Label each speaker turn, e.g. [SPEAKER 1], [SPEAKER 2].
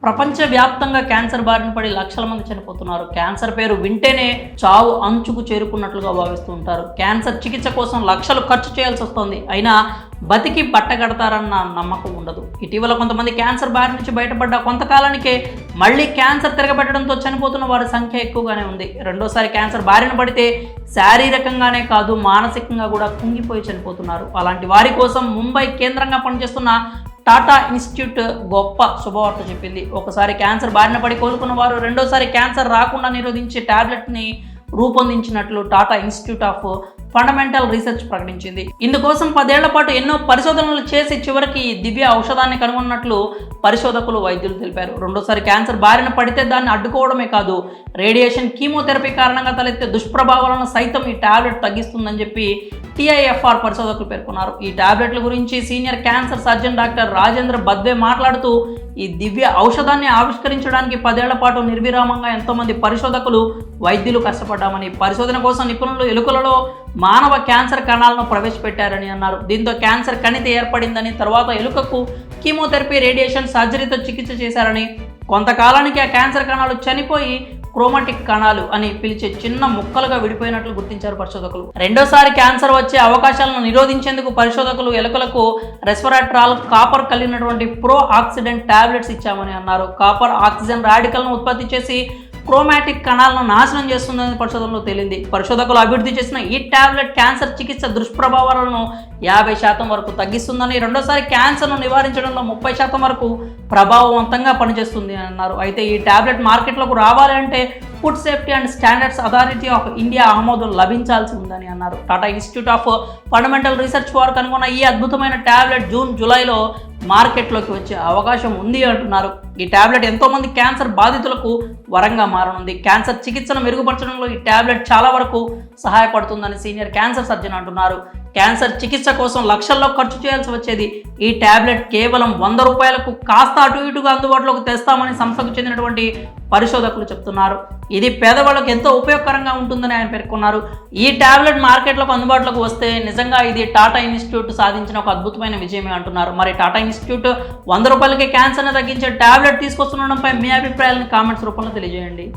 [SPEAKER 1] ప్రపంచవ్యాప్తంగా క్యాన్సర్ బారిన పడి లక్షల మంది చనిపోతున్నారు. క్యాన్సర్ పేరు వింటేనే చావు అంచుకు చేరుకున్నట్లుగా భావిస్తూ ఉంటారు. క్యాన్సర్ చికిత్స కోసం లక్షలు ఖర్చు చేయాల్సి వస్తుంది. అయినా బతికి బట్టగడతారన్న నమ్మకం ఉండదు. ఇటీవల కొంతమంది క్యాన్సర్ బారి నుంచి బయటపడ్డ కొంతకాలానికే మళ్ళీ క్యాన్సర్ తిరగబెట్టడంతో చనిపోతున్న వారి సంఖ్య ఎక్కువగానే ఉంది. రెండోసారి క్యాన్సర్ బారిన పడితే శారీరకంగానే కాదు మానసికంగా కూడా కుంగిపోయి చనిపోతున్నారు. అలాంటి వారి కోసం ముంబై కేంద్రంగా పనిచేస్తున్న టాటా ఇన్స్టిట్యూట్ గొప్ప శుభవార్త చెప్పింది. ఒకసారి క్యాన్సర్ బారిన పడి కోలుకున్న వారు రెండోసారి క్యాన్సర్ రాకుండా నిరోధించే టాబ్లెట్ని రూపొందించినట్లు Tata Institute of Fundamental Research ప్రకటించింది. ఇందుకోసం 10 ఏళ్ల పాటు ఎన్నో పరిశోధనలు చేసి చివరికి ఈ దివ్య ఔషధాన్ని కనుగొన్నట్లు పరిశోధకులు వైద్యులు తెలిపారు. రెండోసారి క్యాన్సర్ బారిన పడితే దాన్ని అడ్డుకోవడమే కాదు, రేడియేషన్ కీమోథెరపీ కారణంగా తలెత్తే దుష్ప్రభావాలను సైతం ఈ టాబ్లెట్ తగ్గిస్తుందని చెప్పి TIFR పరిశోధకులు పేర్కొన్నారు. ఈ టాబ్లెట్ల గురించి senior cancer surgeon doctor Rajendra Badwe మాట్లాడుతూ, ఈ దివ్య ఔషధాన్ని ఆవిష్కరించడానికి 10 ఏళ్ల పాటు నిర్విరామంగా ఎంతోమంది పరిశోధకులు వైద్యులు కష్టపడ్డామని, పరిశోధన కోసం నిపుణులు ఎలుకలలో మానవ క్యాన్సర్ కణాలను ప్రవేశపెట్టారని అన్నారు. దీంతో క్యాన్సర్ కణితి ఏర్పడిందని, తర్వాత ఎలుకకు కీమోథెరపీ, రేడియేషన్ సర్జరీతో చికిత్స చేశారని, కొంతకాలానికి ఆ క్యాన్సర్ కణాలు చనిపోయి క్రోమాటిక్ కణాలు అని పిలిచే చిన్న ముక్కలుగా విడిపోయినట్లు గుర్తించారు పరిశోధకులు. రెండోసారి క్యాన్సర్ వచ్చే అవకాశాలను నిరోధించేందుకు పరిశోధకులు ఎలుకలకు రెస్వరాట్రాల్, కాపర్ కలిగినటువంటి ప్రో ఆక్సిడెంట్ టాబ్లెట్స్ ఇచ్చామని అన్నారు. కాపర్ ఆక్సిజన్ రాడికల్ను ఉత్పత్తి చేసి క్రోమాటిక్ కణాలను నాశనం చేస్తుందని పరిశోధనలో తేలింది. పరిశోధకులు అభివృద్ధి చేసిన ఈ టాబ్లెట్ క్యాన్సర్ చికిత్స దుష్ప్రభావాలను 50% వరకు తగ్గిస్తుందని, రెండోసారి క్యాన్సర్ను నివారించడంలో 30% వరకు ప్రభావవంతంగా పనిచేస్తుంది అని అన్నారు. అయితే ఈ టాబ్లెట్ మార్కెట్లోకి రావాలి అంటే food safety and standards authority of India ఆమోదం లభించాల్సి ఉందని అన్నారు. Tata Institute of Fundamental research వారు కనుగొన్న ఈ అద్భుతమైన టాబ్లెట్ జూన్, జూలైలో మార్కెట్లోకి వచ్చే అవకాశం ఉంది అంటున్నారు. ఈ టాబ్లెట్ ఎంతోమంది క్యాన్సర్ బాధితులకు వరంగా మారనుంది. క్యాన్సర్ చికిత్సను మెరుగుపరచడంలో ఈ టాబ్లెట్ చాలా వరకు సహాయపడుతుందని సీనియర్ క్యాన్సర్ సర్జన్ అంటున్నారు. క్యాన్సర్ చికిత్స కోసం లక్షల్లో ఖర్చు చేయాల్సి వచ్చేది ఈ టాబ్లెట్ కేవలం 100 రూపాయలకు కాస్త అటు ఇటుగా అందుబాటులోకి తెస్తామని సంస్థకు చెందినటువంటి పరిశోధకులు చెప్తున్నారు. ఇది పేదవాళ్ళకు ఎంతో ఉపయోగకరంగా ఉంటుందని ఆయన పేర్కొన్నారు. ఈ టాబ్లెట్ మార్కెట్లోకి అందుబాటులోకి వస్తే నిజంగా ఇది టాటా ఇన్స్టిట్యూట్ సాధించిన ఒక అద్భుతమైన విజయమే అంటున్నారు. మరి టాటా ఇన్స్టిట్యూట్ 100 రూపాయలకే క్యాన్సర్ని తగ్గించే టాబ్లెట్ తీసుకొస్తుండడంపై మీ అభిప్రాయాలను కామెంట్స్ రూపంలో తెలియజేయండి.